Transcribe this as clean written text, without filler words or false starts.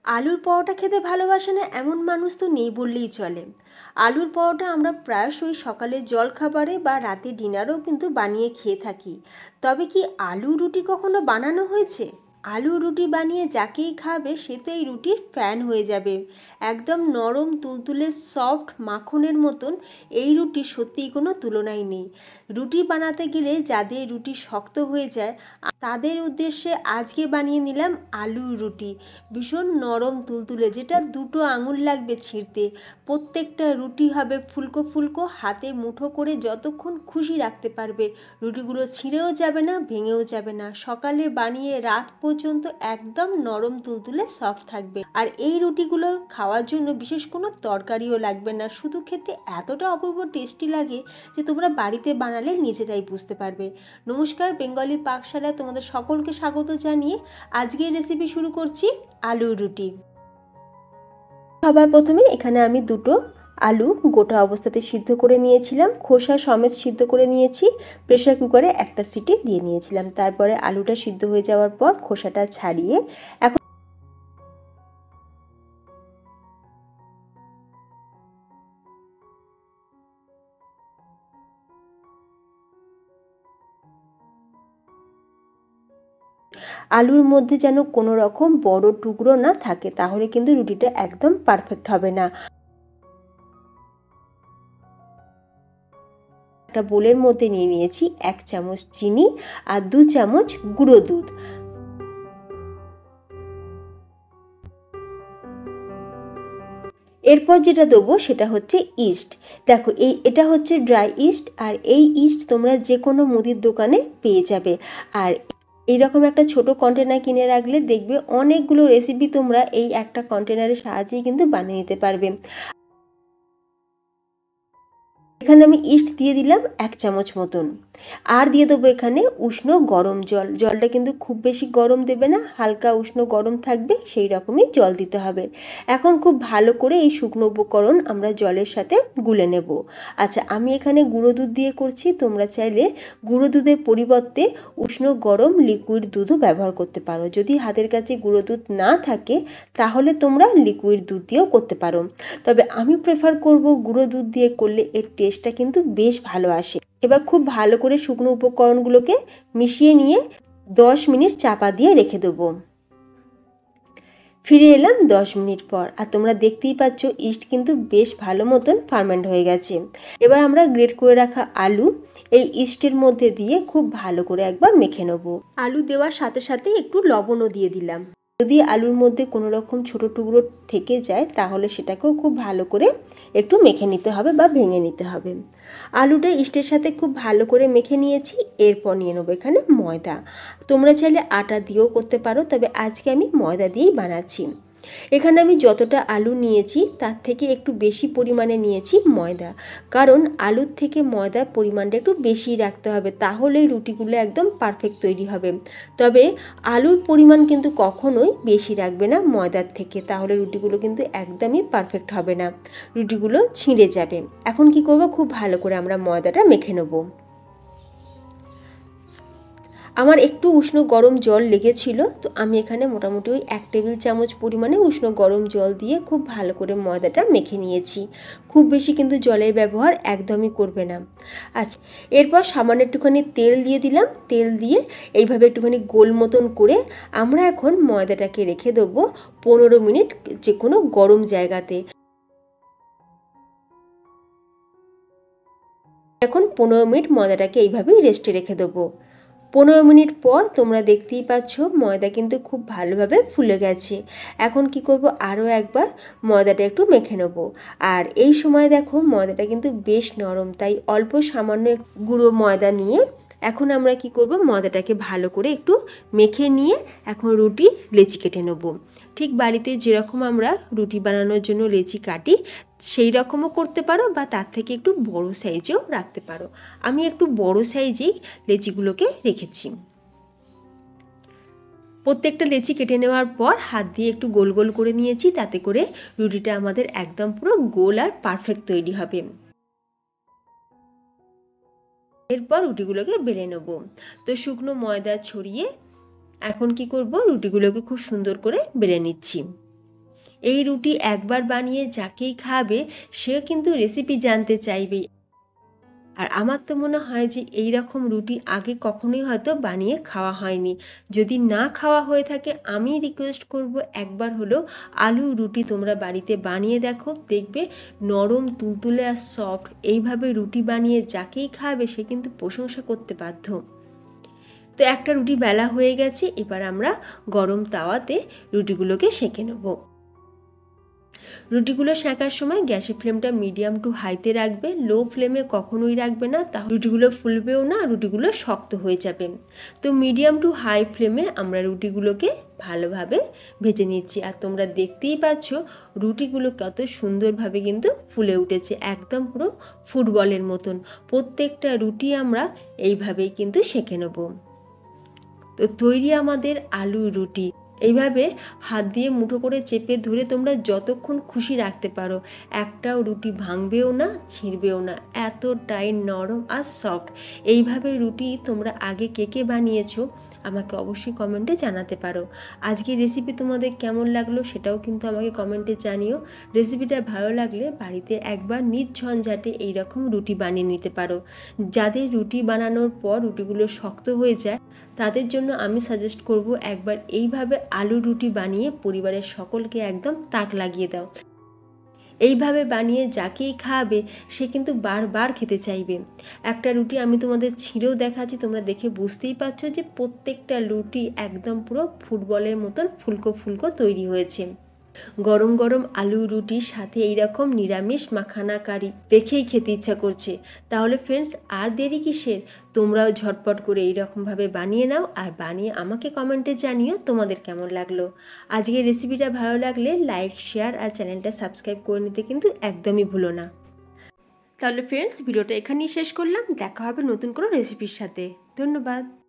আলুর পরোটা খেতে ভালোবাসে না এমন মানুষ তো নেই বললেই চলে। আলুর পরোটা আমরা প্রায়শই সকালে জলখাবারে বা রাতে ডিনারেও কিন্তু বানিয়ে খেয়ে থাকি। তবে কি আলু রুটি কখনো বানানো হয়েছে? আলু রুটি বানিয়ে যাকেই খাবে সে তো এই রুটির ফ্যান হয়ে যাবে। একদম নরম তুলতুলে সফট মাখনের মতন এই রুটি সত্যিই কোনো তুলনাই নেই। রুটি বানাতে গেলে যাদের রুটি শক্ত হয়ে যায় তাদের উদ্দেশ্যে আজকে বানিয়ে নিলাম আলুর রুটি। ভীষণ নরম তুলতুলে, যেটা দুটো আঙুল লাগবে ছিঁড়তে। প্রত্যেকটা রুটি হবে ফুলকো ফুলকো, হাতে মুঠো করে যতক্ষণ খুশি রাখতে পারবে। রুটিগুলো ছিঁড়েও যাবে না, ভেঙেও যাবে না। সকালে বানিয়ে রাত পর্যন্ত একদম নরম তুলতুলে সফট থাকবে। আর এই রুটিগুলো খাওয়ার জন্য বিশেষ কোনো তরকারিও লাগবে না, শুধু খেতে এতটা অপূর্ব টেস্টি লাগে যে তোমরা বাড়িতে বানালে নিজেরাই বুঝতে পারবে। নমস্কার, বেঙ্গলি পাকশালায় তোমাদের সকলকে স্বাগত জানিয়ে আজকের রেসিপি শুরু করছি আলুর রুটি। সবার প্রথমে এখানে আমি দুটো আলু গোটা অবস্থাতে সিদ্ধ করে নিয়েছিলাম, খোসা সমেত সিদ্ধ করে নিয়েছি। প্রেসার কুকারে একটা সিটি দিয়ে নিয়েছিলাম। তারপরে আলুটা সিদ্ধ হয়ে যাওয়ার পর খোসাটা ছাড়িয়ে এখন আলুর মধ্যে যেন কোনো রকম বড় টুকরো না থাকে, তাহলে কিন্তু রুটিটা একদম পারফেক্ট হবে না। একটা বোলের মধ্যে নিয়ে নিয়েছি 1 চামচ চিনি আর 2 চামচ গুঁড়ো দুধ। এরপর যেটা দেবো সেটা হচ্ছে ইস্ট। দেখো এটা হচ্ছে ড্রাই ইস্ট, আর এই ইস্ট তোমরা যে কোনো মুদির দোকানে পেয়ে যাবে। আর এইরকম একটা ছোট কন্টেনার কিনে রাখলে দেখবে অনেকগুলো রেসিপি তোমরা এই একটা কন্টেনারের সাহায্যেই কিন্তু বানিয়ে নিতে পারবে। এখানে আমি ইস্ট দিয়ে দিলাম 1 চামচ মতন, আর দিয়ে দেবো এখানে উষ্ণ গরম জল। জলটা কিন্তু খুব বেশি গরম দেবে না, হালকা উষ্ণ গরম থাকবে সেই রকমই জল দিতে হবে। এখন খুব ভালো করে এই শুকনো উপকরণ আমরা জলের সাথে গুলে নেব। আচ্ছা, আমি এখানে গুঁড়ো দুধ দিয়ে করছি, তোমরা চাইলে গুঁড়ো দুধের পরিবর্তে উষ্ণ গরম লিকুইড দুধও ব্যবহার করতে পারো। যদি হাতের কাছে গুঁড়ো দুধ না থাকে তাহলে তোমরা লিকুইড দুধ দিয়েও করতে পারো, তবে আমি প্রেফার করব গুঁড়ো দুধ দিয়ে করলে এর টেস্টটা কিন্তু বেশ ভালো আসে। এবার খুব ভালো করে শুকনো উপকরণগুলোকে মিশিয়ে নিয়ে 10 মিনিট চাপা দিয়ে রেখে দেবো। ফিরে এলাম 10 মিনিট পর, আর তোমরা দেখতেই পাচ্ছ ইস্ট কিন্তু বেশ ভালো মতন ফার্মেন্ট হয়ে গেছে। এবার আমরা গ্রেট করে রাখা আলু এই ইস্টের মধ্যে দিয়ে খুব ভালো করে একবার মেখে নেব। আলু দেওয়ার সাথে সাথে একটু লবণও দিয়ে দিলাম। যদি আলুর মধ্যে কোনো রকম ছোটো টুকরো থেকে যায় তাহলে সেটাকেও খুব ভালো করে একটু মেখে নিতে হবে বা ভেঙে নিতে হবে। আলুটা ইস্টের সাথে খুব ভালো করে মেখে নিয়েছি। এরপর নিয়ে নেবো এখানে ময়দা। তোমরা চাইলে আটা দিয়েও করতে পারো, তবে আজকে আমি ময়দা দিয়েই বানাচ্ছি। এখানে আমি যতটা আলু নিয়েছি তার থেকে একটু বেশি পরিমাণে নিয়েছি ময়দা, কারণ আলুর থেকে ময়দার পরিমাণটা একটু বেশি রাখতে হবে, তাহলেই রুটিগুলো একদম পারফেক্ট তৈরি হবে। তবে আলুর পরিমাণ কিন্তু কখনোই বেশি রাখবে না ময়দার থেকে, তাহলে রুটিগুলো কিন্তু একদমই পারফেক্ট হবে না, রুটিগুলো ছিঁড়ে যাবে। এখন কি করব, খুব ভালো করে আমরা ময়দাটা মেখে নেব। আমার একটু উষ্ণ গরম জল লেগেছিল, তো আমি এখানে মোটামুটি ওই 1 টেবিল চামচ পরিমাণে উষ্ণ গরম জল দিয়ে খুব ভালো করে ময়দাটা মেখে নিয়েছি। খুব বেশি কিন্তু জলের ব্যবহার একদমই করবে না। আচ্ছা, এরপর সামান্য একটুখানি তেল দিয়ে দিলাম। তেল দিয়ে এইভাবে একটুখানি গোল মতন করে আমরা এখন ময়দাটাকে রেখে দেবো 15 মিনিট যে কোনো গরম জায়গাতে। এখন 15 মিনিট ময়দাটাকে এইভাবেই রেস্টে রেখে দেবো। 15 মিনিট পর তোমরা দেখতেই পাচ্ছ ময়দা কিন্তু খুব ভালোভাবে ফুলে গেছে। এখন কি করব, আরও একবার ময়দাটা একটু মেখে নেব। আর এই সময় দেখো ময়দাটা কিন্তু বেশ নরম, তাই অল্প সামান্য গুঁড়ো ময়দা নিয়ে এখন আমরা কি করব, ময়দাটাকে ভালো করে একটু মেখে নিয়ে এখন রুটি লেচি কেটে নেব। ঠিক বাড়িতে যেরকম আমরা রুটি বানানোর জন্য লেচি কাটি সেই রকমও করতে পারো, বা তার থেকে একটু বড় সাইজেও রাখতে পারো। আমি একটু বড় সাইজেই লেচিগুলোকে রেখেছি। প্রত্যেকটা লেচি কেটে নেওয়ার পর হাত দিয়ে একটু গোল গোল করে নিয়েছি, তাতে করে রুটিটা আমাদের একদম পুরো গোল আর পারফেক্ট তৈরি হবে। এরপর রুটিগুলোকে বেলে নেব। তো শুকনো ময়দা ছড়িয়ে এখন কি করব, রুটিগুলোকে খুব সুন্দর করে বেলে নিচ্ছি। এই রুটি একবার বানিয়ে যাকেই খাবে সে কিন্তু রেসিপি জানতে চাইবে। আর আমার তো মনে হয় যে এই রকম রুটি আগে কখনোই হয়তো বানিয়ে খাওয়া হয়নি। যদি না খাওয়া হয়ে থাকে আমি রিকোয়েস্ট করব একবার হলো আলু রুটি তোমরা বাড়িতে বানিয়ে দেখো, দেখবে নরম তুলতুলে আর সফট। এইভাবে রুটি বানিয়ে যাকেই খাবে সে কিন্তু প্রশংসা করতে বাধ্য। তো একটা রুটি বেলা হয়ে গেছে, এবার আমরা গরম তাওয়াতে রুটিগুলোকে সেঁকে নেব। রুটিগুলো সেঁকার সময় গ্যাসের ফ্লেমটা মিডিয়াম টু হাইতে রাখবে, লো ফ্লেমে কখনোই রাখবে না, তাহলে রুটিগুলো ফুলবেও না, রুটিগুলো শক্ত হয়ে যাবে। তো মিডিয়াম টু হাই ফ্লেমে আমরা রুটিগুলোকে ভালোভাবে ভেজে নিচ্ছি। আর তোমরা দেখতেই পাচ্ছ রুটিগুলো কত সুন্দরভাবে কিন্তু ফুলে উঠেছে, একদম পুরো ফুটবলের মতন। প্রত্যেকটা রুটি আমরা এইভাবেই কিন্তু সেঁকে নেব। তো তৈরি আমাদের আলু রুটি। এইভাবে হাত দিয়ে মুঠো করে চেপে ধরে তোমরা যতক্ষণ খুশি রাখতে পারো, একটাও রুটি ভাঙবেও না, ছিঁড়বেও না, এতটাই নরম আর সফট। এইভাবে রুটি তোমরা আগে কে কে বানিয়েছো আমাকে অবশ্যই কমেন্টে জানাতে পারো। আজকের রেসিপি তোমাদের কেমন লাগলো সেটাও কিন্তু আমাকে কমেন্টে জানিও। রেসিপিটা ভালো লাগলে বাড়িতে একবার নির্ঝঞ্ঝাটে এইরকম রুটি বানিয়ে নিতে পারো। যাদের রুটি বানানোর পর রুটিগুলো শক্ত হয়ে যায় তাদের জন্য আমি সাজেস্ট করব একবার এইভাবে আলু রুটি বানিয়ে পরিবারের সকলকে একদম তাক লাগিয়ে দাও। এইভাবে বানিয়ে যাকেই খাওয়াবে সে কিন্তু বারবার খেতে চাইবে। একটা রুটি আমি তোমাদের ছিঁড়েও দেখাচ্ছি, তোমরা দেখে বুঝতেই পারছো যে প্রত্যেকটা রুটি একদম পুরো ফুটবলের মতন ফুলকো ফুলকো তৈরি হয়েছে। গরম গরম আলু রুটির সাথে এইরকম নিরামিষ মাখানা কারি দেখেই খেতে ইচ্ছা করছে। তাহলে ফ্রেন্ডস আর দেরি কিসের, তোমরাও ঝটপট করে এইরকমভাবে বানিয়ে নাও আর বানিয়ে আমাকে কমেন্টে জানিও তোমাদের কেমন লাগলো। আজকের রেসিপিটা ভালো লাগলে লাইক, শেয়ার আর চ্যানেলটা সাবস্ক্রাইব করে নিতে কিন্তু একদমই ভুলো না। তাহলে ফ্রেন্ডস ভিডিওটা এখানেই শেষ করলাম, দেখা হবে নতুন কোনো রেসিপির সাথে। ধন্যবাদ।